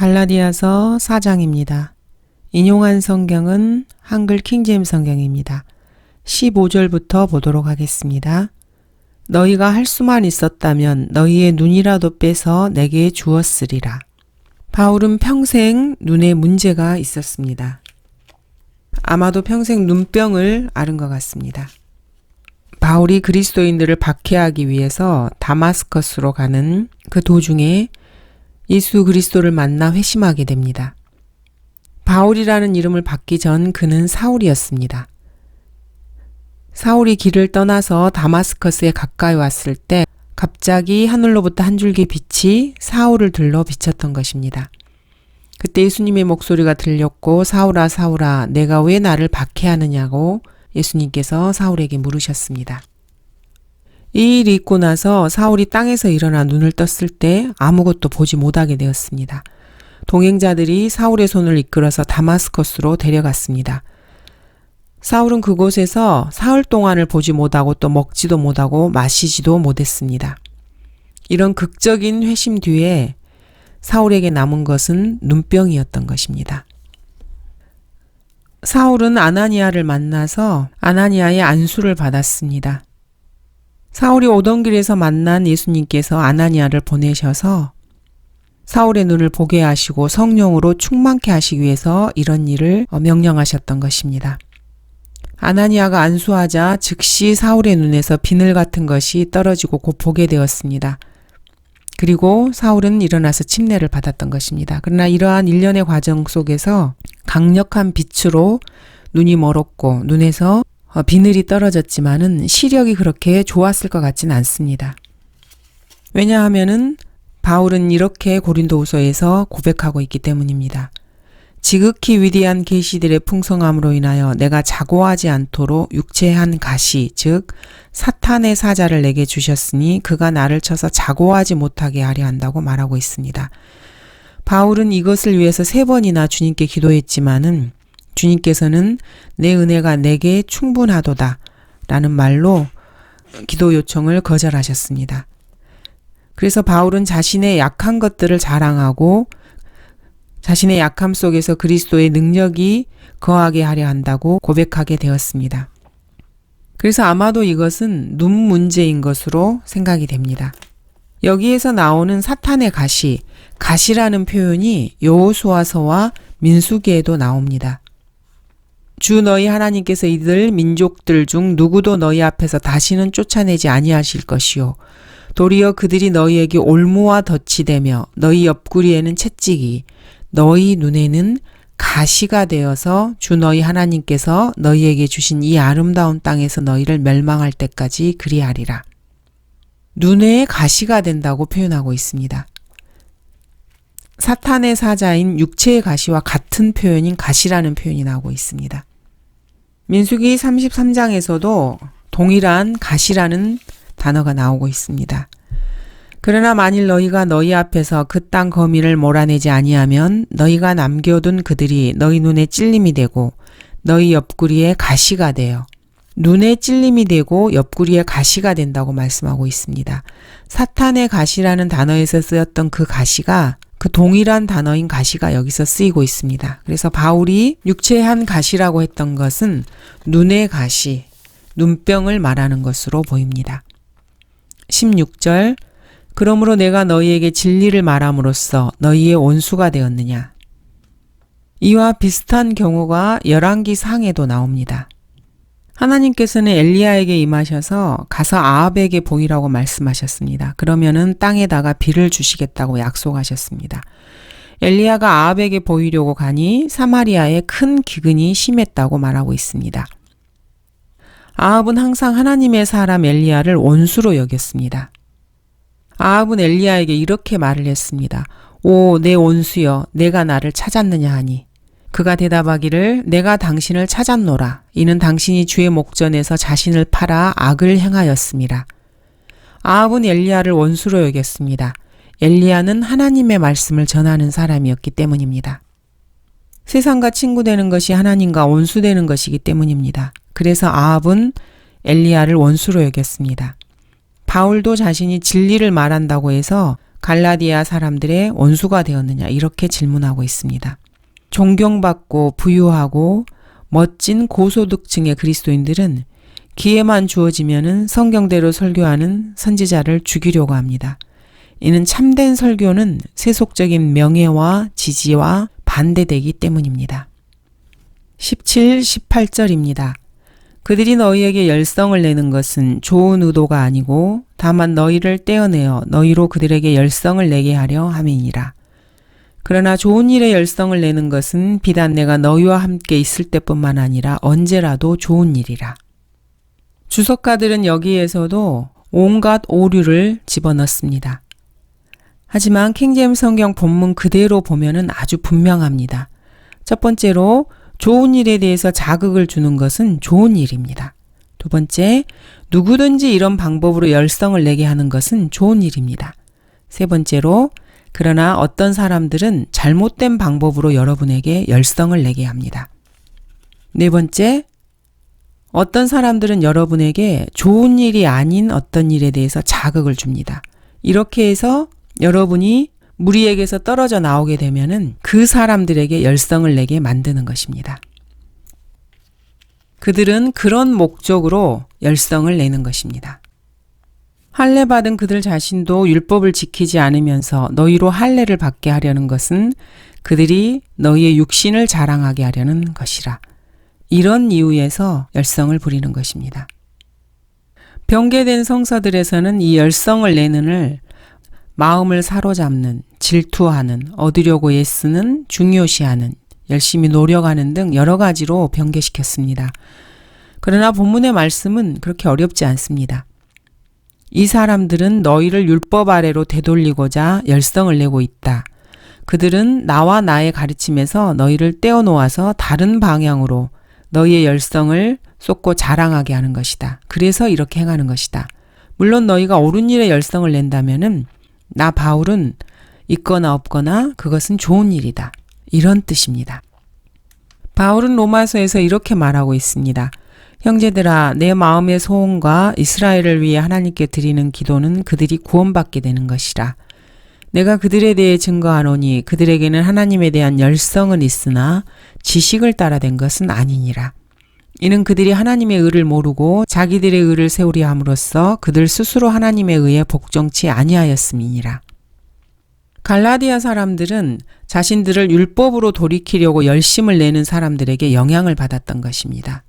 갈라디아서 4장입니다. 인용한 성경은 한글 킹제임스 성경입니다. 15절부터 보도록 하겠습니다. 너희가 할 수만 있었다면 너희의 눈이라도 빼서 내게 주었으리라. 바울은 평생 눈에 문제가 있었습니다. 아마도 평생 눈병을 앓은 것 같습니다. 바울이 그리스도인들을 박해하기 위해서 다마스커스로 가는 그 도중에 예수 그리스도를 만나 회심하게 됩니다. 바울이라는 이름을 받기 전 그는 사울이었습니다. 사울이 길을 떠나서 다마스커스에 가까이 왔을 때 갑자기 하늘로부터 한 줄기 빛이 사울을 들러 비쳤던 것입니다. 그때 예수님의 목소리가 들렸고 사울아 사울아 내가 왜 나를 박해하느냐고 예수님께서 사울에게 물으셨습니다. 이 일이 있고 나서 사울이 땅에서 일어나 눈을 떴을 때 아무것도 보지 못하게 되었습니다. 동행자들이 사울의 손을 이끌어서 다마스커스로 데려갔습니다. 사울은 그곳에서 사흘 동안을 보지 못하고 또 먹지도 못하고 마시지도 못했습니다. 이런 극적인 회심 뒤에 사울에게 남은 것은 눈병이었던 것입니다. 사울은 아나니아를 만나서 아나니아의 안수를 받았습니다. 사울이 오던 길에서 만난 예수님께서 아나니아를 보내셔서 사울의 눈을 보게 하시고 성령으로 충만케 하시기 위해서 이런 일을 명령하셨던 것입니다. 아나니아가 안수하자 즉시 사울의 눈에서 비늘 같은 것이 떨어지고 곧 보게 되었습니다. 그리고 사울은 일어나서 침례를 받았던 것입니다. 그러나 이러한 일련의 과정 속에서 강력한 빛으로 눈이 멀었고 눈에서 비늘이 떨어졌지만은 시력이 그렇게 좋았을 것 같지는 않습니다. 왜냐하면은 바울은 이렇게 고린도후서에서 고백하고 있기 때문입니다. 지극히 위대한 계시들의 풍성함으로 인하여 내가 자고하지 않도록 육체의 한 가시 즉 사탄의 사자를 내게 주셨으니 그가 나를 쳐서 자고하지 못하게 하려 한다고 말하고 있습니다. 바울은 이것을 위해서 3번이나 주님께 기도했지만은 주님께서는 내 은혜가 내게 충분하도다 라는 말로 기도 요청을 거절하셨습니다. 그래서 바울은 자신의 약한 것들을 자랑하고 자신의 약함 속에서 그리스도의 능력이 거하게 하려 한다고 고백하게 되었습니다. 그래서 아마도 이것은 눈 문제인 것으로 생각이 됩니다. 여기에서 나오는 사탄의 가시라는 표현이 여호수아서와 민수기에도 나옵니다. 주 너희 하나님께서 이들 민족들 중 누구도 너희 앞에서 다시는 쫓아내지 아니하실 것이요 도리어 그들이 너희에게 올무와 덫이 되며 너희 옆구리에는 채찍이 너희 눈에는 가시가 되어서 주 너희 하나님께서 너희에게 주신 이 아름다운 땅에서 너희를 멸망할 때까지 그리하리라. 눈에 가시가 된다고 표현하고 있습니다. 사탄의 사자인 육체의 가시와 같은 표현인 가시라는 표현이 나오고 있습니다. 민수기 33장에서도 동일한 가시라는 단어가 나오고 있습니다. 그러나 만일 너희가 너희 앞에서 그 땅 거민을 몰아내지 아니하면 너희가 남겨둔 그들이 너희 눈에 찔림이 되고 너희 옆구리에 가시가 되어 눈에 찔림이 되고 옆구리에 가시가 된다고 말씀하고 있습니다. 사탄의 가시라는 단어에서 쓰였던 그 가시가 그 동일한 단어인 가시가 여기서 쓰이고 있습니다. 그래서 바울이 육체의 한 가시라고 했던 것은 눈의 가시, 눈병을 말하는 것으로 보입니다. 16절 그러므로 내가 너희에게 진리를 말함으로써 너희의 원수가 되었느냐. 이와 비슷한 경우가 열왕기 상에도 나옵니다. 하나님께서는 엘리야에게 임하셔서 가서 아합에게 보이라고 말씀하셨습니다. 그러면은 땅에다가 비를 주시겠다고 약속하셨습니다. 엘리야가 아합에게 보이려고 가니 사마리아에 큰 기근이 심했다고 말하고 있습니다. 아합은 항상 하나님의 사람 엘리야를 원수로 여겼습니다. 아합은 엘리야에게 이렇게 말을 했습니다. 오, 내 원수여, 내가 나를 찾았느냐 하니. 그가 대답하기를 내가 당신을 찾았노라. 이는 당신이 주의 목전에서 자신을 팔아 악을 행하였습니다. 아합은 엘리야를 원수로 여겼습니다. 엘리야는 하나님의 말씀을 전하는 사람이었기 때문입니다. 세상과 친구되는 것이 하나님과 원수되는 것이기 때문입니다. 그래서 아합은 엘리야를 원수로 여겼습니다. 바울도 자신이 진리를 말한다고 해서 갈라디아 사람들의 원수가 되었느냐 이렇게 질문하고 있습니다. 존경받고 부유하고 멋진 고소득층의 그리스도인들은 기회만 주어지면은 성경대로 설교하는 선지자를 죽이려고 합니다. 이는 참된 설교는 세속적인 명예와 지지와 반대되기 때문입니다. 17, 18절입니다. 그들이 너희에게 열성을 내는 것은 좋은 의도가 아니고 다만 너희를 떼어내어 너희로 그들에게 열성을 내게 하려 함이니라. 그러나 좋은 일에 열성을 내는 것은 비단 내가 너희와 함께 있을 때뿐만 아니라 언제라도 좋은 일이라. 주석가들은 여기에서도 온갖 오류를 집어넣습니다. 하지만 킹제임스 성경 본문 그대로 보면은 아주 분명합니다. 첫 번째로 좋은 일에 대해서 자극을 주는 것은 좋은 일입니다. 두 번째, 누구든지 이런 방법으로 열성을 내게 하는 것은 좋은 일입니다. 세 번째로, 그러나 어떤 사람들은 잘못된 방법으로 여러분에게 열성을 내게 합니다. 네 번째, 어떤 사람들은 여러분에게 좋은 일이 아닌 어떤 일에 대해서 자극을 줍니다. 이렇게 해서 여러분이 무리에게서 떨어져 나오게 되면은 그 사람들에게 열성을 내게 만드는 것입니다. 그들은 그런 목적으로 열성을 내는 것입니다. 할례 받은 그들 자신도 율법을 지키지 않으면서 너희로 할례를 받게 하려는 것은 그들이 너희의 육신을 자랑하게 하려는 것이라. 이런 이유에서 열성을 부리는 것입니다. 병개된 성서들에서는 이 열성을 내는을 마음을 사로잡는, 질투하는, 얻으려고 애쓰는, 중요시하는, 열심히 노력하는 등 여러 가지로 변개시켰습니다. 그러나 본문의 말씀은 그렇게 어렵지 않습니다. 이 사람들은 너희를 율법 아래로 되돌리고자 열성을 내고 있다. 그들은 나와 나의 가르침에서 너희를 떼어놓아서 다른 방향으로 너희의 열성을 쏟고 자랑하게 하는 것이다. 그래서 이렇게 행하는 것이다. 물론 너희가 옳은 일에 열성을 낸다면은 나 바울은 있거나 없거나 그것은 좋은 일이다. 이런 뜻입니다. 바울은 로마서에서 이렇게 말하고 있습니다. 형제들아, 내 마음의 소원과 이스라엘을 위해 하나님께 드리는 기도는 그들이 구원받게 되는 것이라. 내가 그들에 대해 증거하노니 그들에게는 하나님에 대한 열성은 있으나 지식을 따라 된 것은 아니니라. 이는 그들이 하나님의 의를 모르고 자기들의 의를 세우려 함으로써 그들 스스로 하나님의 의에 복종치 아니하였음이니라. 갈라디아 사람들은 자신들을 율법으로 돌이키려고 열심을 내는 사람들에게 영향을 받았던 것입니다.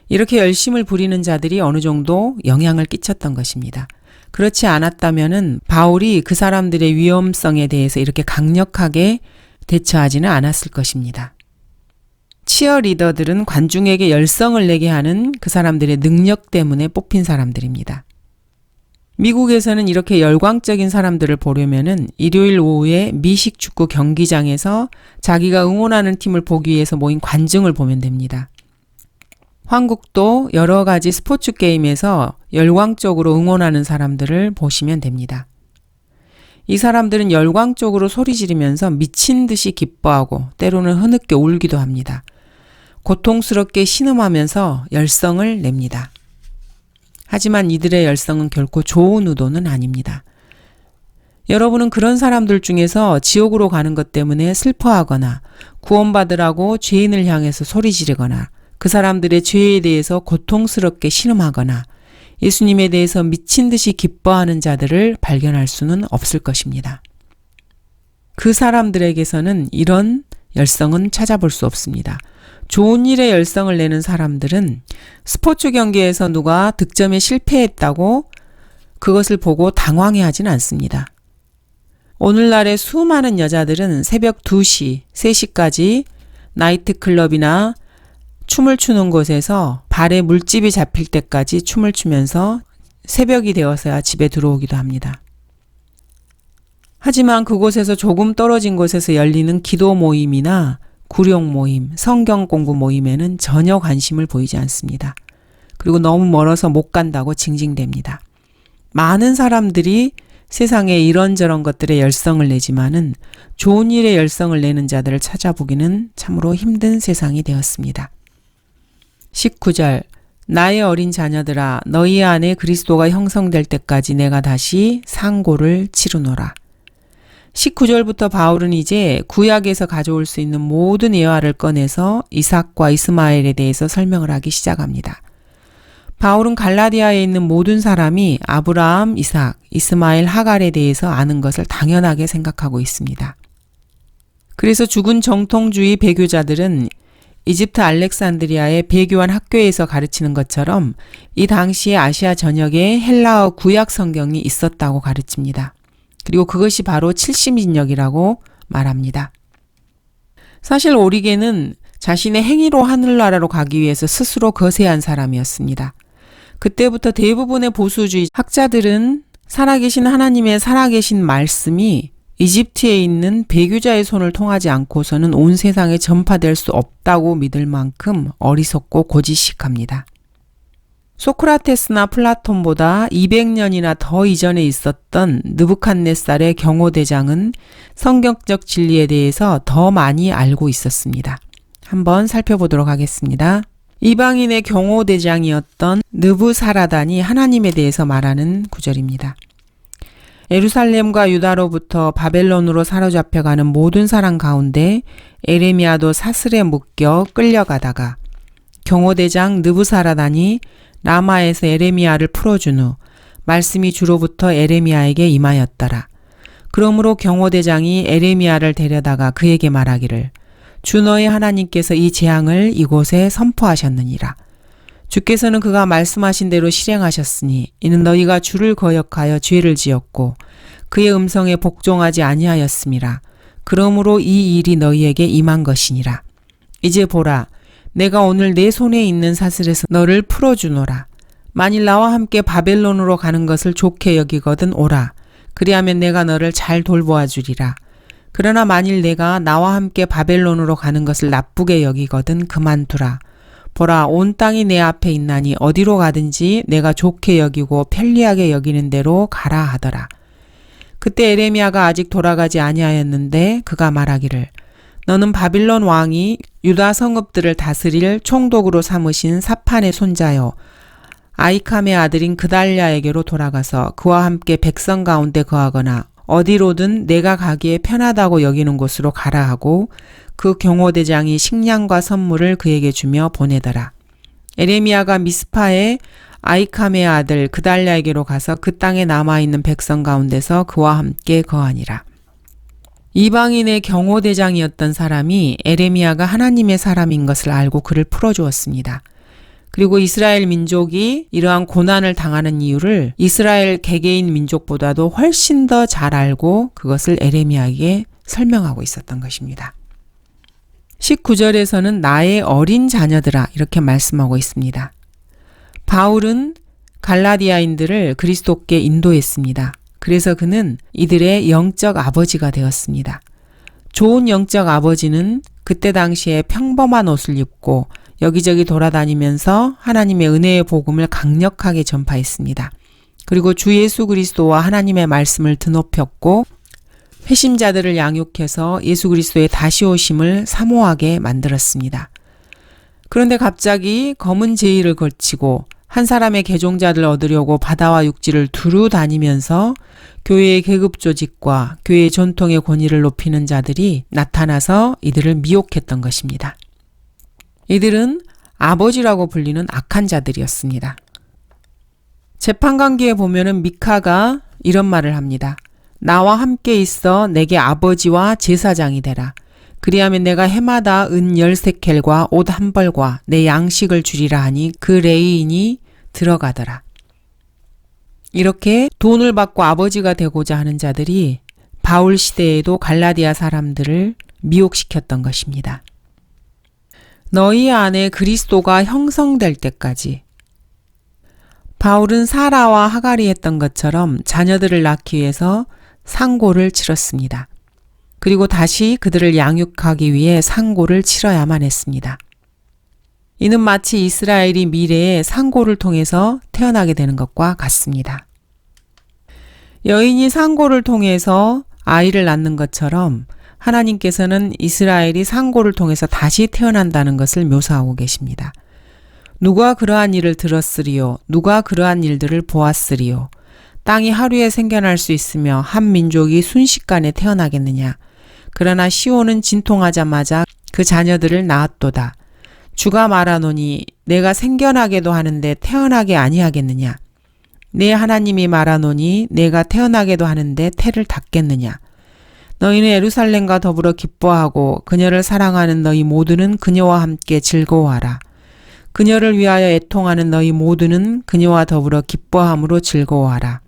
이렇게 열심을 부리는 자들이 어느 정도 영향을 끼쳤던 것입니다. 그렇지 않았다면은 바울이 그 사람들의 위험성에 대해서 이렇게 강력하게 대처하지는 않았을 것입니다. 치어리더들은 관중에게 열성을 내게 하는 그 사람들의 능력 때문에 뽑힌 사람들입니다. 미국에서는 이렇게 열광적인 사람들을 보려면은 일요일 오후에 미식 축구 경기장에서 자기가 응원하는 팀을 보기 위해서 모인 관중을 보면 됩니다. 한국도 여러 가지 스포츠 게임에서 열광적으로 응원하는 사람들을 보시면 됩니다. 이 사람들은 열광적으로 소리 지르면서 미친 듯이 기뻐하고 때로는 흐느껴 울기도 합니다. 고통스럽게 신음하면서 열성을 냅니다. 하지만 이들의 열성은 결코 좋은 의도는 아닙니다. 여러분은 그런 사람들 중에서 지옥으로 가는 것 때문에 슬퍼하거나 구원받으라고 죄인을 향해서 소리 지르거나 그 사람들의 죄에 대해서 고통스럽게 신음하거나 예수님에 대해서 미친 듯이 기뻐하는 자들을 발견할 수는 없을 것입니다. 그 사람들에게서는 이런 열성은 찾아볼 수 없습니다. 좋은 일에 열성을 내는 사람들은 스포츠 경기에서 누가 득점에 실패했다고 그것을 보고 당황해하지는 않습니다. 오늘날의 수많은 여자들은 새벽 2시, 3시까지 나이트클럽이나 춤을 추는 곳에서 발에 물집이 잡힐 때까지 춤을 추면서 새벽이 되어서야 집에 들어오기도 합니다. 하지만 그곳에서 조금 떨어진 곳에서 열리는 기도 모임이나 구룡 모임, 성경 공부 모임에는 전혀 관심을 보이지 않습니다. 그리고 너무 멀어서 못 간다고 징징댑니다. 많은 사람들이 세상에 이런저런 것들에 열성을 내지만은 좋은 일에 열성을 내는 자들을 찾아보기는 참으로 힘든 세상이 되었습니다. 19절 나의 어린 자녀들아 너희 안에 그리스도가 형성될 때까지 내가 다시 상고를 치르노라. 19절부터 바울은 이제 구약에서 가져올 수 있는 모든 예화를 꺼내서 이삭과 이스마엘에 대해서 설명을 하기 시작합니다. 바울은 갈라디아에 있는 모든 사람이 아브라함, 이삭, 이스마엘, 하갈에 대해서 아는 것을 당연하게 생각하고 있습니다. 그래서 죽은 정통주의 배교자들은 이집트 알렉산드리아의 배교한 학교에서 가르치는 것처럼 이 당시에 아시아 전역에 헬라어 구약 성경이 있었다고 가르칩니다. 그리고 그것이 바로 칠심인역이라고 말합니다. 사실 오리겐은 자신의 행위로 하늘나라로 가기 위해서 스스로 거세한 사람이었습니다. 그때부터 대부분의 보수주의 학자들은 살아계신 하나님의 살아계신 말씀이 이집트에 있는 배교자의 손을 통하지 않고서는 온 세상에 전파될 수 없다고 믿을 만큼 어리석고 고지식합니다. 소크라테스나 플라톤보다 200년이나 더 이전에 있었던 느부갓네살의 경호대장은 성경적 진리에 대해서 더 많이 알고 있었습니다. 한번 살펴보도록 하겠습니다. 이방인의 경호대장이었던 느부사라단이 하나님에 대해서 말하는 구절입니다. 예루살렘과 유다로부터 바벨론으로 사로잡혀가는 모든 사람 가운데 에레미야도 사슬에 묶여 끌려가다가 경호대장 느부사라단이 라마에서 에레미야를 풀어준 후 말씀이 주로부터 에레미야에게 임하였더라. 그러므로 경호대장이 에레미야를 데려다가 그에게 말하기를 주 너의 하나님께서 이 재앙을 이곳에 선포하셨느니라. 주께서는 그가 말씀하신 대로 실행하셨으니 이는 너희가 주를 거역하여 죄를 지었고 그의 음성에 복종하지 아니하였음이라. 그러므로 이 일이 너희에게 임한 것이니라. 이제 보라, 내가 오늘 내 손에 있는 사슬에서 너를 풀어주노라. 만일 나와 함께 바벨론으로 가는 것을 좋게 여기거든 오라. 그리하면 내가 너를 잘 돌보아 주리라. 그러나 만일 내가 나와 함께 바벨론으로 가는 것을 나쁘게 여기거든 그만두라. 보라, 온 땅이 내 앞에 있나니 어디로 가든지 내가 좋게 여기고 편리하게 여기는 대로 가라 하더라. 그때 에레미야가 아직 돌아가지 아니하였는데 그가 말하기를 너는 바빌론 왕이 유다 성읍들을 다스릴 총독으로 삼으신 사판의 손자요 아이캄의 아들인 그달랴에게로 돌아가서 그와 함께 백성 가운데 거하거나 어디로든 내가 가기에 편하다고 여기는 곳으로 가라 하고 그 경호대장이 식량과 선물을 그에게 주며 보내더라. 에레미야가 미스파에 아이캄의 아들 그달랴에게로 가서 그 땅에 남아있는 백성 가운데서 그와 함께 거하니라. 이방인의 경호대장이었던 사람이 에레미야가 하나님의 사람인 것을 알고 그를 풀어주었습니다. 그리고 이스라엘 민족이 이러한 고난을 당하는 이유를 이스라엘 개개인 민족보다도 훨씬 더 잘 알고 그것을 에레미야에게 설명하고 있었던 것입니다. 19절에서는 나의 어린 자녀들아 이렇게 말씀하고 있습니다. 바울은 갈라디아인들을 그리스도께 인도했습니다. 그래서 그는 이들의 영적 아버지가 되었습니다. 좋은 영적 아버지는 그때 당시에 평범한 옷을 입고 여기저기 돌아다니면서 하나님의 은혜의 복음을 강력하게 전파했습니다. 그리고 주 예수 그리스도와 하나님의 말씀을 드높였고 회심자들을 양육해서 예수 그리스도의 다시 오심을 사모하게 만들었습니다. 그런데 갑자기 검은 제의를 걸치고 한 사람의 개종자들 얻으려고 바다와 육지를 두루 다니면서 교회의 계급 조직과 교회의 전통의 권위를 높이는 자들이 나타나서 이들을 미혹했던 것입니다. 이들은 아버지라고 불리는 악한 자들이었습니다. 재판관계에 보면은 미카가 이런 말을 합니다. 나와 함께 있어 내게 아버지와 제사장이 되라. 그리하면 내가 해마다 은 10세켈과 옷 한 벌과 내 양식을 주리라 하니 그 레위인이 들어가더라. 이렇게 돈을 받고 아버지가 되고자 하는 자들이 바울 시대에도 갈라디아 사람들을 미혹시켰던 것입니다. 너희 안에 그리스도가 형성될 때까지 바울은 사라와 하갈이 했던 것처럼 자녀들을 낳기 위해서 상고를 치렀습니다. 그리고 다시 그들을 양육하기 위해 상고를 치러야만 했습니다. 이는 마치 이스라엘이 미래에 상고를 통해서 태어나게 되는 것과 같습니다. 여인이 상고를 통해서 아이를 낳는 것처럼 하나님께서는 이스라엘이 상고를 통해서 다시 태어난다는 것을 묘사하고 계십니다. 누가 그러한 일을 들었으리요? 누가 그러한 일들을 보았으리요? 땅이 하루에 생겨날 수 있으며 한 민족이 순식간에 태어나겠느냐? 그러나 시온은 진통하자마자 그 자녀들을 낳았도다. 주가 말하노니 내가 생겨나게도 하는데 태어나게 아니하겠느냐? 내 하나님이 말하노니 내가 태어나게도 하는데 태를 닫겠느냐? 너희는 예루살렘과 더불어 기뻐하고 그녀를 사랑하는 너희 모두는 그녀와 함께 즐거워하라. 그녀를 위하여 애통하는 너희 모두는 그녀와 더불어 기뻐함으로 즐거워하라.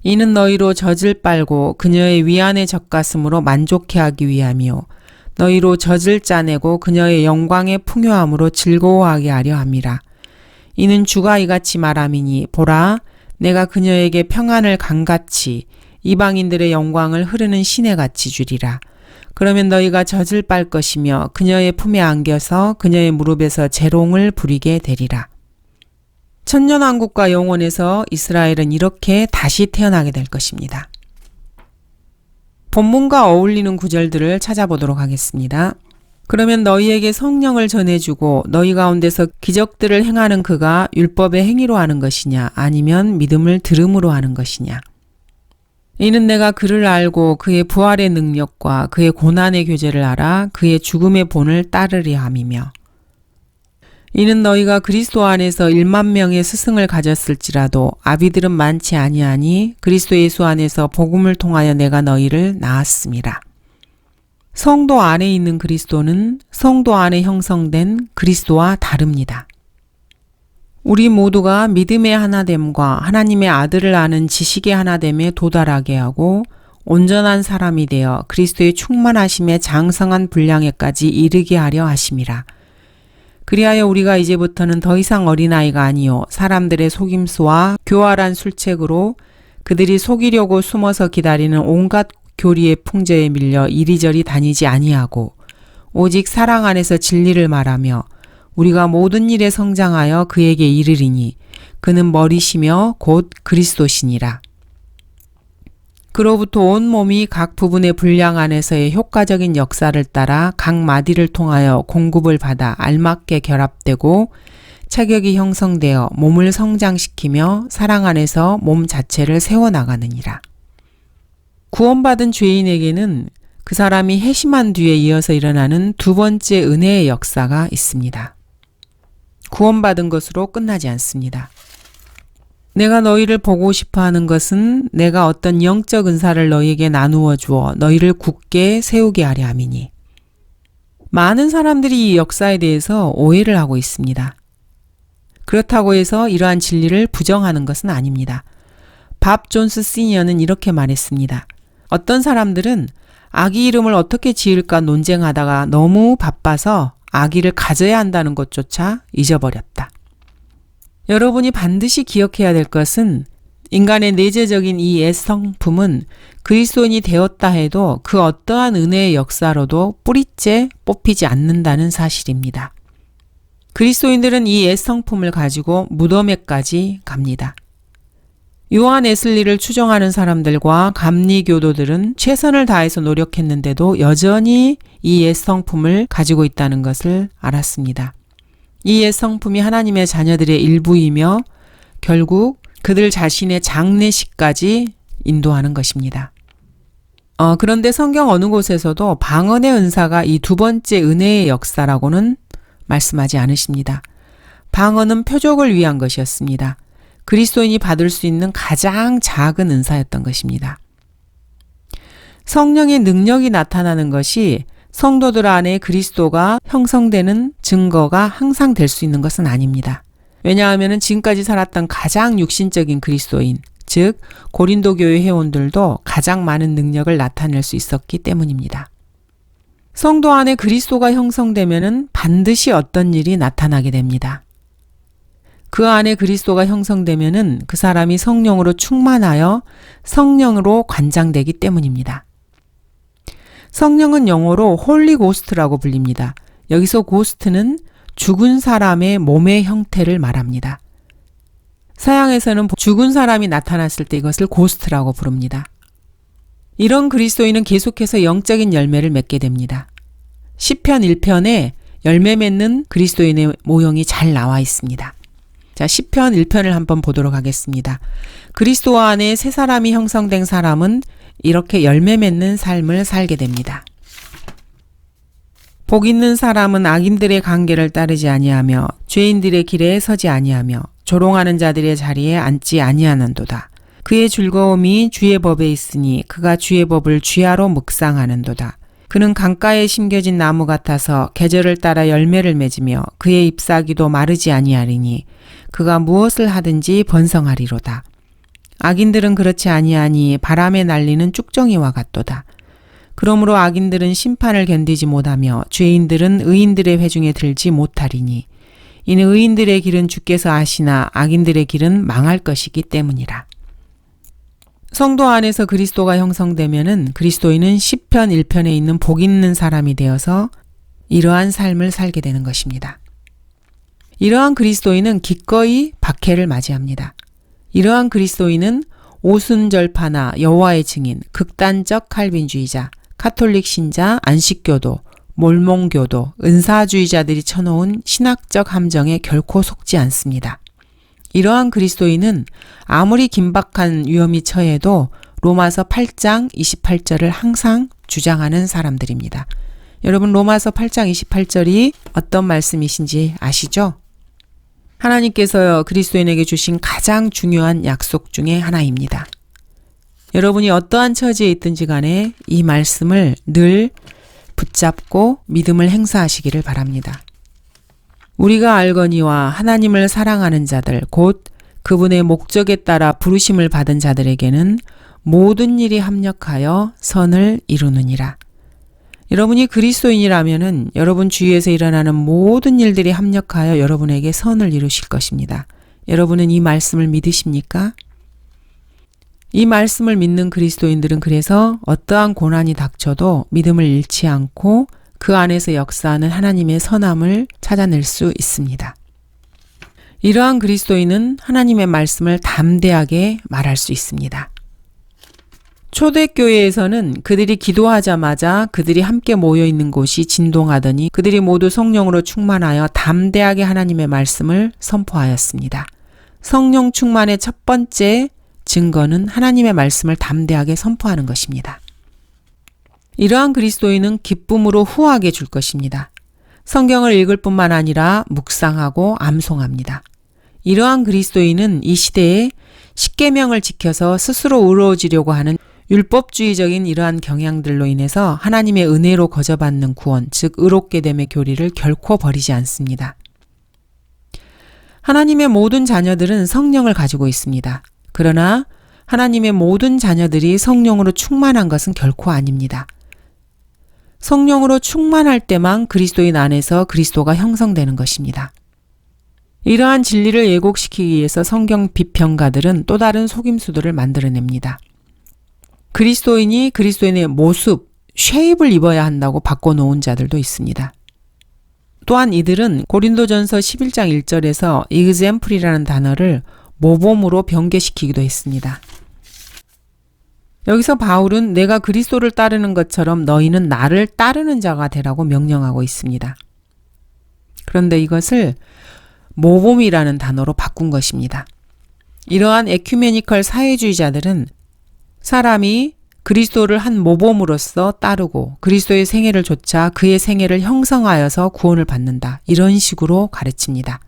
이는 너희로 젖을 빨고 그녀의 위안의 젖가슴으로 만족해 하기 위함이요. 너희로 젖을 짜내고 그녀의 영광의 풍요함으로 즐거워하게 하려 함이라. 이는 주가 이같이 말함이니 보라 내가 그녀에게 평안을 강같이 이방인들의 영광을 흐르는 시내같이 주리라. 그러면 너희가 젖을 빨 것이며 그녀의 품에 안겨서 그녀의 무릎에서 재롱을 부리게 되리라. 천년왕국과 영원에서 이스라엘은 이렇게 다시 태어나게 될 것입니다. 본문과 어울리는 구절들을 찾아보도록 하겠습니다. 그러면 너희에게 성령을 전해주고 너희 가운데서 기적들을 행하는 그가 율법의 행위로 하는 것이냐 아니면 믿음을 들음으로 하는 것이냐. 이는 내가 그를 알고 그의 부활의 능력과 그의 고난의 교제를 알아 그의 죽음의 본을 따르리 함이며 이는 너희가 그리스도 안에서 1만 명의 스승을 가졌을지라도 아비들은 많지 아니하니 그리스도 예수 안에서 복음을 통하여 내가 너희를 낳았음이라. 성도 안에 있는 그리스도는 성도 안에 형성된 그리스도와 다릅니다. 우리 모두가 믿음의 하나됨과 하나님의 아들을 아는 지식의 하나됨에 도달하게 하고 온전한 사람이 되어 그리스도의 충만하심에 장성한 분량에까지 이르게 하려 하심이라. 그리하여 우리가 이제부터는 더 이상 어린아이가 아니요 사람들의 속임수와 교활한 술책으로 그들이 속이려고 숨어서 기다리는 온갖 교리의 풍저에 밀려 이리저리 다니지 아니하고 오직 사랑 안에서 진리를 말하며 우리가 모든 일에 성장하여 그에게 이르리니 그는 머리시며 곧 그리스도시니라. 그로부터 온 몸이 각 부분의 분량 안에서의 효과적인 역사를 따라 각 마디를 통하여 공급을 받아 알맞게 결합되고 체격이 형성되어 몸을 성장시키며 사랑 안에서 몸 자체를 세워나가느니라. 구원받은 죄인에게는 그 사람이 회심한 뒤에 이어서 일어나는 두 번째 은혜의 역사가 있습니다. 구원받은 것으로 끝나지 않습니다. 내가 너희를 보고 싶어 하는 것은 내가 어떤 영적 은사를 너희에게 나누어 주어 너희를 굳게 세우게 하려 함이니. 많은 사람들이 이 역사에 대해서 오해를 하고 있습니다. 그렇다고 해서 이러한 진리를 부정하는 것은 아닙니다. 밥 존스 시니어는 이렇게 말했습니다. 어떤 사람들은 아기 이름을 어떻게 지을까 논쟁하다가 너무 바빠서 아기를 가져야 한다는 것조차 잊어버렸다. 여러분이 반드시 기억해야 될 것은 인간의 내재적인 이 옛 성품은 그리스도인이 되었다 해도 그 어떠한 은혜의 역사로도 뿌리째 뽑히지 않는다는 사실입니다. 그리스도인들은 이 옛 성품을 가지고 무덤에까지 갑니다. 요한 웨슬리를 추종하는 사람들과 감리교도들은 최선을 다해서 노력했는데도 여전히 이 옛 성품을 가지고 있다는 것을 알았습니다. 이 옛 성품이 하나님의 자녀들의 일부이며 결국 그들 자신의 장례식까지 인도하는 것입니다. 그런데 성경 어느 곳에서도 방언의 은사가 이 두 번째 은혜의 역사라고는 말씀하지 않으십니다. 방언은 표적을 위한 것이었습니다. 그리스도인이 받을 수 있는 가장 작은 은사였던 것입니다. 성령의 능력이 나타나는 것이 성도들 안에 그리스도가 형성되는 증거가 항상 될 수 있는 것은 아닙니다. 왜냐하면 지금까지 살았던 가장 육신적인 그리스도인, 즉 고린도 교회 회원들도 가장 많은 능력을 나타낼 수 있었기 때문입니다. 성도 안에 그리스도가 형성되면 반드시 어떤 일이 나타나게 됩니다. 그 안에 그리스도가 형성되면은 그 사람이 성령으로 충만하여 성령으로 관장되기 때문입니다. 성령은 영어로 홀리 고스트라고 불립니다. 여기서 고스트는 죽은 사람의 몸의 형태를 말합니다. 서양에서는 죽은 사람이 나타났을 때 이것을 고스트라고 부릅니다. 이런 그리스도인은 계속해서 영적인 열매를 맺게 됩니다. 시편 1편에 열매 맺는 그리스도인의 모형이 잘 나와 있습니다. 자, 시편 1편을 한번 보도록 하겠습니다. 그리스도 안에 새 사람이 형성된 사람은 이렇게 열매 맺는 삶을 살게 됩니다. 복 있는 사람은 악인들의 관계를 따르지 아니하며 죄인들의 길에 서지 아니하며 조롱하는 자들의 자리에 앉지 아니하는도다. 그의 즐거움이 주의 법에 있으니 그가 주의 법을 주야로 묵상하는도다. 그는 강가에 심겨진 나무 같아서 계절을 따라 열매를 맺으며 그의 잎사귀도 마르지 아니하리니 그가 무엇을 하든지 번성하리로다. 악인들은 그렇지 아니하니 바람에 날리는 쭉정이와 같도다. 그러므로 악인들은 심판을 견디지 못하며 죄인들은 의인들의 회중에 들지 못하리니 이는 의인들의 길은 주께서 아시나 악인들의 길은 망할 것이기 때문이라. 성도 안에서 그리스도가 형성되면은 그리스도인은 시편 1편에 있는 복 있는 사람이 되어서 이러한 삶을 살게 되는 것입니다. 이러한 그리스도인은 기꺼이 박해를 맞이합니다. 이러한 그리스도인은 오순절파나 여호와의 증인, 극단적 칼빈주의자, 카톨릭 신자, 안식교도, 몰몬교도, 은사주의자들이 쳐놓은 신학적 함정에 결코 속지 않습니다. 이러한 그리스도인은 아무리 긴박한 위험이 처해도 로마서 8장 28절을 항상 주장하는 사람들입니다. 여러분, 로마서 8장 28절이 어떤 말씀이신지 아시죠? 하나님께서 그리스도인에게 주신 가장 중요한 약속 중에 하나입니다. 여러분이 어떠한 처지에 있든지 간에 이 말씀을 늘 붙잡고 믿음을 행사하시기를 바랍니다. 우리가 알거니와 하나님을 사랑하는 자들, 곧 그분의 목적에 따라 부르심을 받은 자들에게는 모든 일이 합력하여 선을 이루느니라. 여러분이 그리스도인이라면은 여러분 주위에서 일어나는 모든 일들이 합력하여 여러분에게 선을 이루실 것입니다. 여러분은 이 말씀을 믿으십니까? 이 말씀을 믿는 그리스도인들은 그래서 어떠한 고난이 닥쳐도 믿음을 잃지 않고 그 안에서 역사하는 하나님의 선함을 찾아낼 수 있습니다. 이러한 그리스도인은 하나님의 말씀을 담대하게 말할 수 있습니다. 초대교회에서는 그들이 기도하자마자 그들이 함께 모여있는 곳이 진동하더니 그들이 모두 성령으로 충만하여 담대하게 하나님의 말씀을 선포하였습니다. 성령 충만의 첫 번째 증거는 하나님의 말씀을 담대하게 선포하는 것입니다. 이러한 그리스도인은 기쁨으로 후하게 줄 것입니다. 성경을 읽을 뿐만 아니라 묵상하고 암송합니다. 이러한 그리스도인은 이 시대에 십계명을 지켜서 스스로 의로워지려고 하는 율법주의적인 이러한 경향들로 인해서 하나님의 은혜로 거저받는 구원, 즉 의롭게 됨의 교리를 결코 버리지 않습니다. 하나님의 모든 자녀들은 성령을 가지고 있습니다. 그러나 하나님의 모든 자녀들이 성령으로 충만한 것은 결코 아닙니다. 성령으로 충만할 때만 그리스도인 안에서 그리스도가 형성되는 것입니다. 이러한 진리를 예곡시키기 위해서 성경 비평가들은 또 다른 속임수들을 만들어냅니다. 그리스도인이 그리스도인의 모습, 쉐입을 입어야 한다고 바꿔놓은 자들도 있습니다. 또한 이들은 고린도전서 11장 1절에서 example이라는 단어를 모범으로 변개시키기도 했습니다. 여기서 바울은 내가 그리스도를 따르는 것처럼 너희는 나를 따르는 자가 되라고 명령하고 있습니다. 그런데 이것을 모범이라는 단어로 바꾼 것입니다. 이러한 에큐메니컬 사회주의자들은 사람이 그리스도를 한 모범으로서 따르고 그리스도의 생애를 좇아 그의 생애를 형성하여서 구원을 받는다. 이런 식으로 가르칩니다.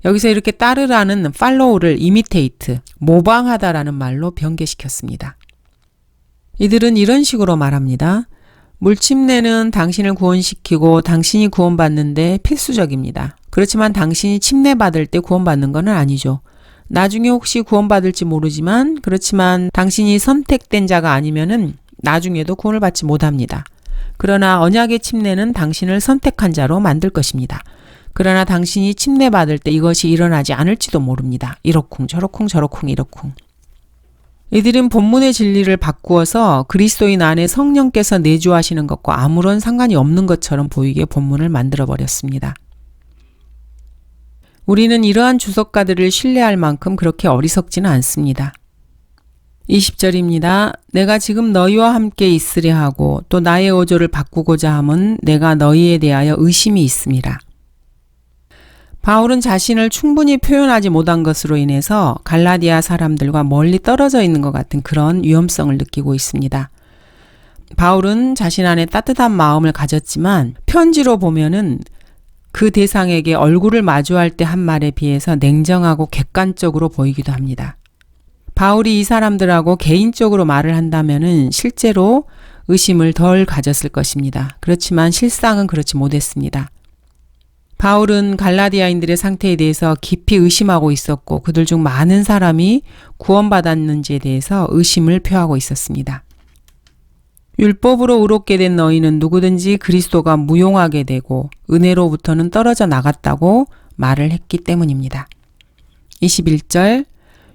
여기서 이렇게 따르라는 follow를 imitate, 모방하다라는 말로 변개시켰습니다. 이들은 이런 식으로 말합니다. 물침례는 당신을 구원시키고 당신이 구원받는데 필수적입니다. 그렇지만 당신이 침례받을 때 구원받는 건 아니죠. 나중에 혹시 구원받을지 모르지만 그렇지만 당신이 선택된 자가 아니면은 나중에도 구원을 받지 못합니다. 그러나 언약의 침례는 당신을 선택한 자로 만들 것입니다. 그러나 당신이 침례받을 때 이것이 일어나지 않을지도 모릅니다. 이러쿵 저러쿵 저러쿵 이러쿵. 이들은 본문의 진리를 바꾸어서 그리스도인 안에 성령께서 내주하시는 것과 아무런 상관이 없는 것처럼 보이게 본문을 만들어버렸습니다. 우리는 이러한 주석가들을 신뢰할 만큼 그렇게 어리석지는 않습니다. 20절입니다. 내가 지금 너희와 함께 있으려 하고 또 나의 어조를 바꾸고자 함은 내가 너희에 대하여 의심이 있음이라. 바울은 자신을 충분히 표현하지 못한 것으로 인해서 갈라디아 사람들과 멀리 떨어져 있는 것 같은 그런 위험성을 느끼고 있습니다. 바울은 자신 안에 따뜻한 마음을 가졌지만 편지로 보면은 그 대상에게 얼굴을 마주할 때 한 말에 비해서 냉정하고 객관적으로 보이기도 합니다. 바울이 이 사람들하고 개인적으로 말을 한다면은 실제로 의심을 덜 가졌을 것입니다. 그렇지만 실상은 그렇지 못했습니다. 바울은 갈라디아인들의 상태에 대해서 깊이 의심하고 있었고 그들 중 많은 사람이 구원받았는지에 대해서 의심을 표하고 있었습니다. 율법으로 의롭게 된 너희는 누구든지 그리스도가 무용하게 되고 은혜로부터는 떨어져 나갔다고 말을 했기 때문입니다. 21절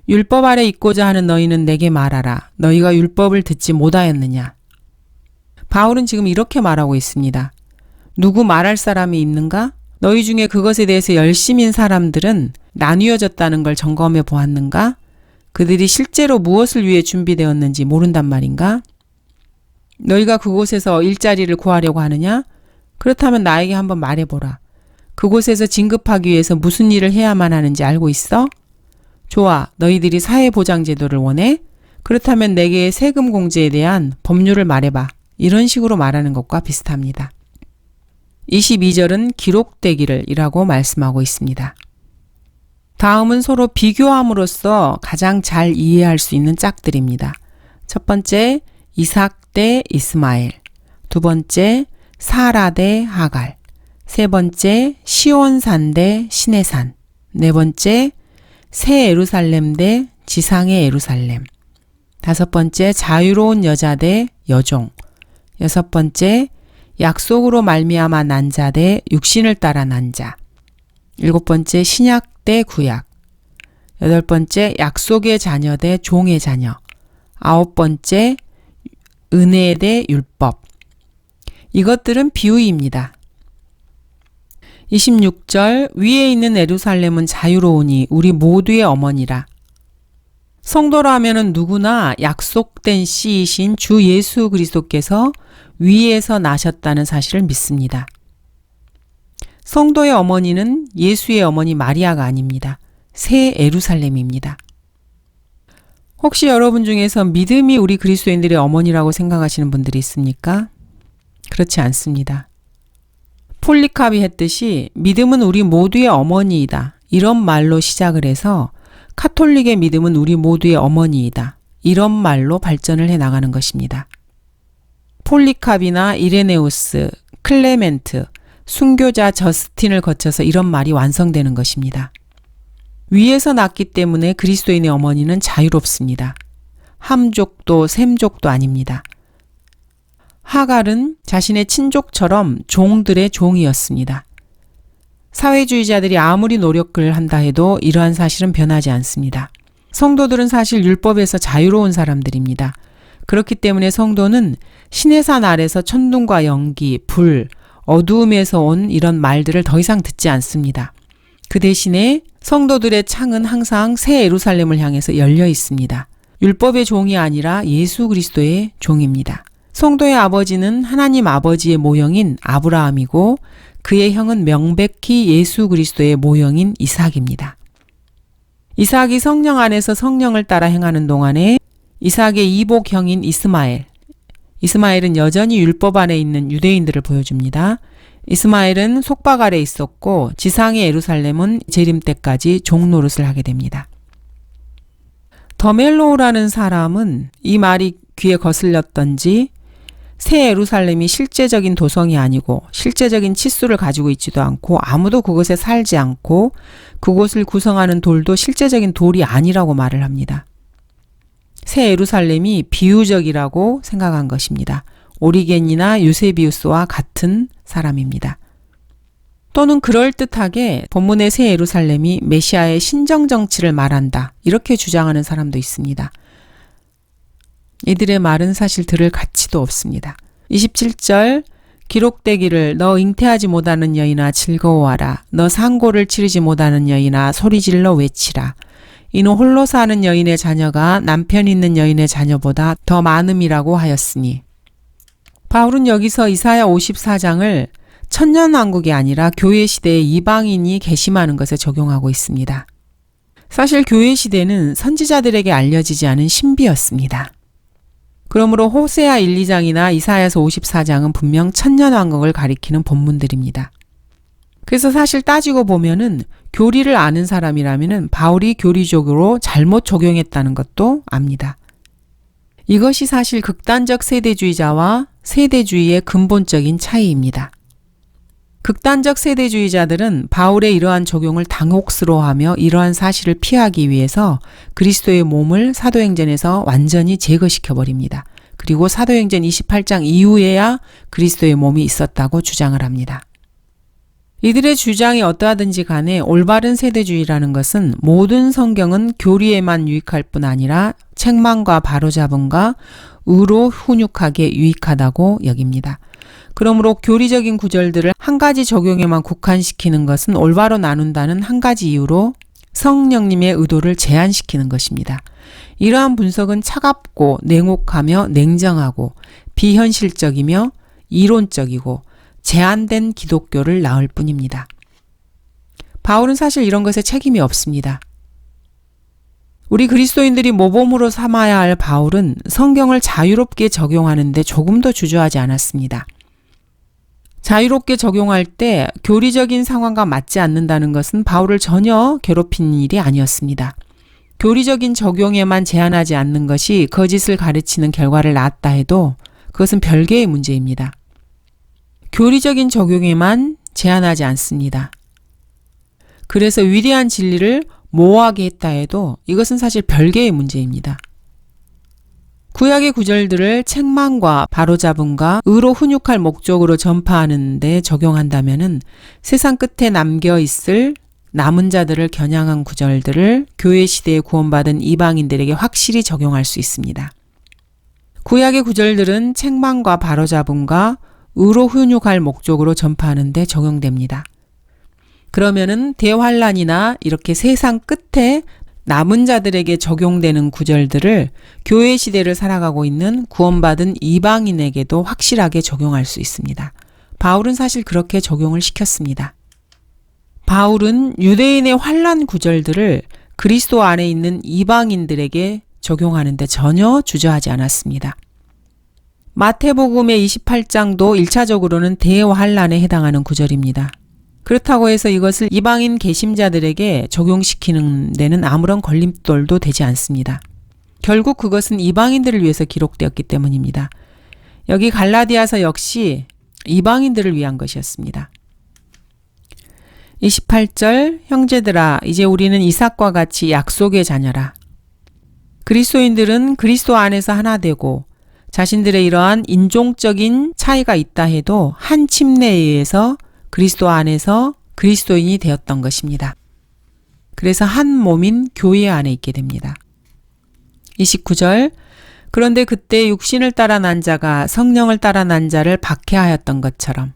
율법 아래 있고자 하는 너희는 내게 말하라. 너희가 율법을 듣지 못하였느냐. 바울은 지금 이렇게 말하고 있습니다. 누구 말할 사람이 있는가? 너희 중에 그것에 대해서 열심인 사람들은 나뉘어졌다는 걸 점검해 보았는가? 그들이 실제로 무엇을 위해 준비되었는지 모른단 말인가? 너희가 그곳에서 일자리를 구하려고 하느냐? 그렇다면 나에게 한번 말해보라. 그곳에서 진급하기 위해서 무슨 일을 해야만 하는지 알고 있어? 좋아, 너희들이 사회보장제도를 원해? 그렇다면 내게 세금 공제에 대한 법률을 말해봐. 이런 식으로 말하는 것과 비슷합니다. 22절은 기록되기를 이라고 말씀하고 있습니다. 다음은 서로 비교함으로써 가장 잘 이해할 수 있는 짝들입니다. 첫 번째, 이삭 대 이스마엘. 두 번째, 사라 대 하갈. 세 번째, 시온산 대 시내산. 네 번째, 새 예루살렘 대 지상의 예루살렘. 다섯 번째, 자유로운 여자 대 여종. 여섯 번째, 약속으로 말미암아 난 자 대 육신을 따라 난 자. 일곱 번째, 신약 대 구약. 여덟 번째, 약속의 자녀 대 종의 자녀. 아홉 번째, 은혜 대 율법. 이것들은 비유입니다. 26절 위에 있는 예루살렘은 자유로우니 우리 모두의 어머니라. 성도라면은 누구나 약속된 씨이신 주 예수 그리스도께서 위에서 나셨다는 사실을 믿습니다. 성도의 어머니는 예수의 어머니 마리아가 아닙니다. 새 예루살렘입니다. 혹시 여러분 중에서 믿음이 우리 그리스도인들의 어머니라고 생각하시는 분들이 있습니까? 그렇지 않습니다. 폴리캅이 했듯이 믿음은 우리 모두의 어머니이다. 이런 말로 시작을 해서 카톨릭의 믿음은 우리 모두의 어머니이다. 이런 말로 발전을 해 나가는 것입니다. 폴리캅이나 이레네우스, 클레멘트, 순교자 저스틴을 거쳐서 이런 말이 완성되는 것입니다. 위에서 났기 때문에 그리스도인의 어머니는 자유롭습니다. 함족도 셈족도 아닙니다. 하갈은 자신의 친족처럼 종들의 종이었습니다. 사회주의자들이 아무리 노력을 한다 해도 이러한 사실은 변하지 않습니다. 성도들은 사실 율법에서 자유로운 사람들입니다. 그렇기 때문에 성도는 시내산 아래서 천둥과 연기, 불, 어두움에서 온 이런 말들을 더 이상 듣지 않습니다. 그 대신에 성도들의 창은 항상 새 예루살렘을 향해서 열려 있습니다. 율법의 종이 아니라 예수 그리스도의 종입니다. 성도의 아버지는 하나님 아버지의 모형인 아브라함이고 그의 형은 명백히 예수 그리스도의 모형인 이삭입니다. 이삭이 성령 안에서 성령을 따라 행하는 동안에 이삭의 이복형인 이스마엘은 여전히 율법 안에 있는 유대인들을 보여줍니다. 이스마엘은 속박 아래 있었고 지상의 예루살렘은 재림 때까지 종노릇을 하게 됩니다. 더멜로우라는 사람은 이 말이 귀에 거슬렸던지 새 예루살렘이 실제적인 도성이 아니고 실제적인 치수를 가지고 있지도 않고 아무도 그곳에 살지 않고 그곳을 구성하는 돌도 실제적인 돌이 아니라고 말을 합니다. 새 예루살렘이 비유적이라고 생각한 것입니다. 오리겐이나 유세비우스와 같은 사람입니다. 또는 그럴듯하게 본문의 새 예루살렘이 메시아의 신정 정치를 말한다. 이렇게 주장하는 사람도 있습니다. 이들의 말은 사실 들을 가치도 없습니다. 27절 기록되기를 너 잉태하지 못하는 여인아 즐거워하라. 너 상고를 치르지 못하는 여인아 소리질러 외치라. 이는 홀로 사는 여인의 자녀가 남편 있는 여인의 자녀보다 더 많음이라고 하였으니. 바울은 여기서 이사야 54장을 천년왕국이 아니라 교회 시대에 이방인이 개심하는 것에 적용하고 있습니다. 사실 교회 시대는 선지자들에게 알려지지 않은 신비였습니다. 그러므로 호세아 1, 2장이나 이사야서 54장은 분명 천년왕국을 가리키는 본문들입니다. 그래서 사실 따지고 보면은 교리를 아는 사람이라면은 바울이 교리적으로 잘못 적용했다는 것도 압니다. 이것이 사실 극단적 세대주의자와 세대주의의 근본적인 차이입니다. 극단적 세대주의자들은 바울의 이러한 적용을 당혹스러워하며 이러한 사실을 피하기 위해서 그리스도의 몸을 사도행전에서 완전히 제거시켜버립니다. 그리고 사도행전 28장 이후에야 그리스도의 몸이 있었다고 주장을 합니다. 이들의 주장이 어떠하든지 간에 올바른 세대주의라는 것은 모든 성경은 교리에만 유익할 뿐 아니라 책망과 바로잡음과 의로 훈육하게 유익하다고 여깁니다. 그러므로 교리적인 구절들을 한 가지 적용에만 국한시키는 것은 올바로 나눈다는 한 가지 이유로 성령님의 의도를 제한시키는 것입니다. 이러한 분석은 차갑고 냉혹하며 냉정하고 비현실적이며 이론적이고 제한된 기독교를 낳을 뿐입니다. 바울은 사실 이런 것에 책임이 없습니다. 우리 그리스도인들이 모범으로 삼아야 할 바울은 성경을 자유롭게 적용하는데 조금도 주저하지 않았습니다. 자유롭게 적용할 때 교리적인 상황과 맞지 않는다는 것은 바울을 전혀 괴롭힌 일이 아니었습니다. 교리적인 적용에만 제한하지 않는 것이 거짓을 가르치는 결과를 낳았다 해도 그것은 별개의 문제입니다. 교리적인 적용에만 제한하지 않습니다. 그래서 위대한 진리를 모호하게 했다 해도 이것은 사실 별개의 문제입니다. 구약의 구절들을 책망과 바로잡음과 의로 훈육할 목적으로 전파하는 데 적용한다면은 세상 끝에 남겨 있을 남은 자들을 겨냥한 구절들을 교회 시대에 구원받은 이방인들에게 확실히 적용할 수 있습니다. 구약의 구절들은 책망과 바로잡음과 의로 훈육할 목적으로 전파하는 데 적용됩니다. 그러면은 대환란이나 이렇게 세상 끝에 남은 자들에게 적용되는 구절들을 교회 시대를 살아가고 있는 구원받은 이방인에게도 확실하게 적용할 수 있습니다. 바울은 사실 그렇게 적용을 시켰습니다. 바울은 유대인의 환란 구절들을 그리스도 안에 있는 이방인들에게 적용하는데 전혀 주저하지 않았습니다. 마태복음의 28장도 1차적으로는 대환란에 해당하는 구절입니다. 그렇다고 해서 이것을 이방인 개심자들에게 적용시키는 데는 아무런 걸림돌도 되지 않습니다. 결국 그것은 이방인들을 위해서 기록되었기 때문입니다. 여기 갈라디아서 역시 이방인들을 위한 것이었습니다. 28절 형제들아 이제 우리는 이삭과 같이 약속의 자녀라. 그리스도인들은 그리스도 안에서 하나 되고 자신들의 이러한 인종적인 차이가 있다 해도 한 침례에 의해서 그리스도 안에서 그리스도인이 되었던 것입니다. 그래서 한 몸인 교회 안에 있게 됩니다. 29절 그런데 그때 육신을 따라 난 자가 성령을 따라 난 자를 박해하였던 것처럼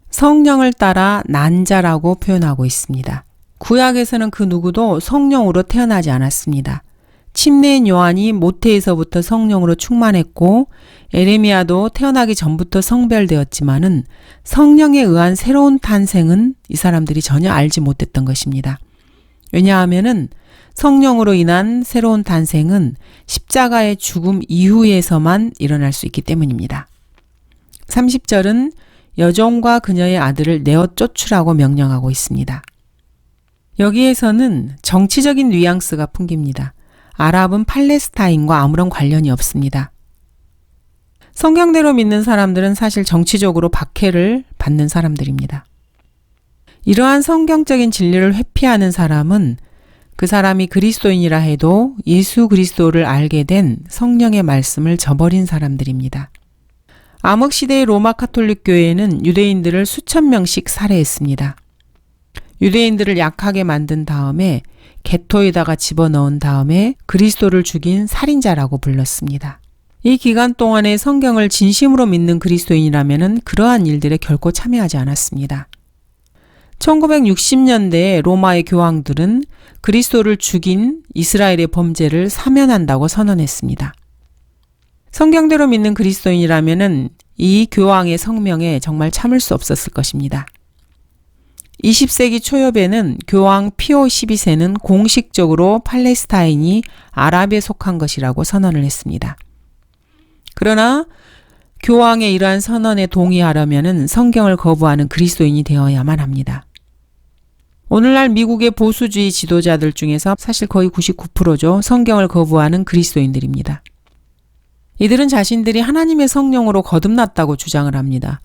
성령을 따라 난 자라고 표현하고 있습니다. 구약에서는 그 누구도 성령으로 태어나지 않았습니다. 침례인 요한이 모태에서부터 성령으로 충만했고 에레미야도 태어나기 전부터 성별되었지만은 성령에 의한 새로운 탄생은 이 사람들이 전혀 알지 못했던 것입니다. 왜냐하면은 성령으로 인한 새로운 탄생은 십자가의 죽음 이후에서만 일어날 수 있기 때문입니다. 30절은 여종과 그녀의 아들을 내어 쫓으라고 명령하고 있습니다. 여기에서는 정치적인 뉘앙스가 풍깁니다. 아랍은 팔레스타인과 아무런 관련이 없습니다. 성경대로 믿는 사람들은 사실 정치적으로 박해를 받는 사람들입니다. 이러한 성경적인 진리를 회피하는 사람은 그 사람이 그리스도인이라 해도 예수 그리스도를 알게 된 성령의 말씀을 저버린 사람들입니다. 암흑시대의 로마 카톨릭 교회는 유대인들을 수천 명씩 살해했습니다. 유대인들을 약하게 만든 다음에 게토에다가 집어넣은 다음에 그리스도를 죽인 살인자라고 불렀습니다. 이 기간 동안에 성경을 진심으로 믿는 그리스도인이라면 그러한 일들에 결코 참여하지 않았습니다. 1960년대에 로마의 교황들은 그리스도를 죽인 이스라엘의 범죄를 사면한다고 선언했습니다. 성경대로 믿는 그리스도인이라면은 이 교황의 성명에 정말 참을 수 없었을 것입니다. 20세기 초엽에는 교황 피오 12세는 공식적으로 팔레스타인이 아랍에 속한 것이라고 선언을 했습니다. 그러나 교황의 이러한 선언에 동의하려면 성경을 거부하는 그리스도인이 되어야만 합니다. 오늘날 미국의 보수주의 지도자들 중에서 사실 거의 99%죠. 성경을 거부하는 그리스도인들입니다. 이들은 자신들이 하나님의 성령으로 거듭났다고 주장을 합니다.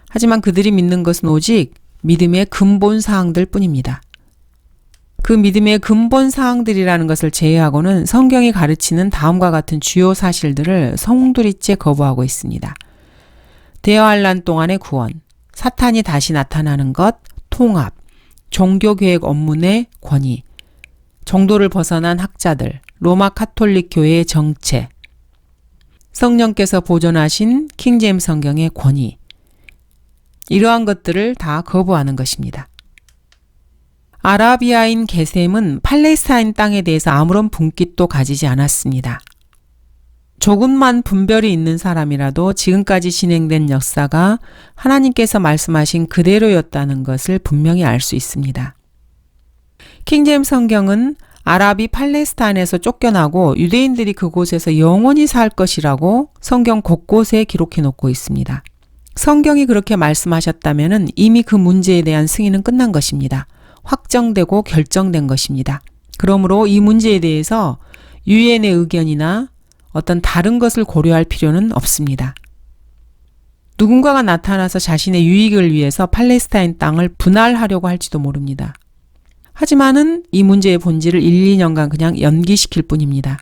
하지만 그들이 믿는 것은 오직 믿음의 근본 사항들 뿐입니다. 그 믿음의 근본 사항들이라는 것을 제외하고는 성경이 가르치는 다음과 같은 주요 사실들을 송두리째 거부하고 있습니다. 대여할 동안의 구원, 사탄이 다시 나타나는 것, 통합, 종교계획 업무의 권위, 정도를 벗어난 학자들, 로마 카톨릭 교회의 정체, 성령께서 보존하신 킹제임스 성경의 권위, 이러한 것들을 다 거부하는 것입니다. 아라비아인 게셈은 팔레스타인 땅에 대해서 아무런 분깃도 가지지 않았습니다. 조금만 분별이 있는 사람이라도 지금까지 진행된 역사가 하나님께서 말씀하신 그대로였다는 것을 분명히 알 수 있습니다. 킹제임스 성경은 아랍이 팔레스타인에서 쫓겨나고 유대인들이 그곳에서 영원히 살 것이라고 성경 곳곳에 기록해 놓고 있습니다. 성경이 그렇게 말씀하셨다면 이미 그 문제에 대한 승인은 끝난 것입니다. 확정되고 결정된 것입니다. 그러므로 이 문제에 대해서 유엔의 의견이나 어떤 다른 것을 고려할 필요는 없습니다. 누군가가 나타나서 자신의 유익을 위해서 팔레스타인 땅을 분할하려고 할지도 모릅니다. 하지만은 이 문제의 본질을 1, 2년간 그냥 연기시킬 뿐입니다.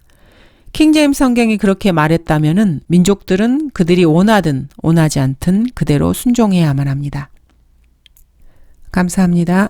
킹제임스 성경이 그렇게 말했다면은 민족들은 그들이 원하든 원하지 않든 그대로 순종해야만 합니다. 감사합니다.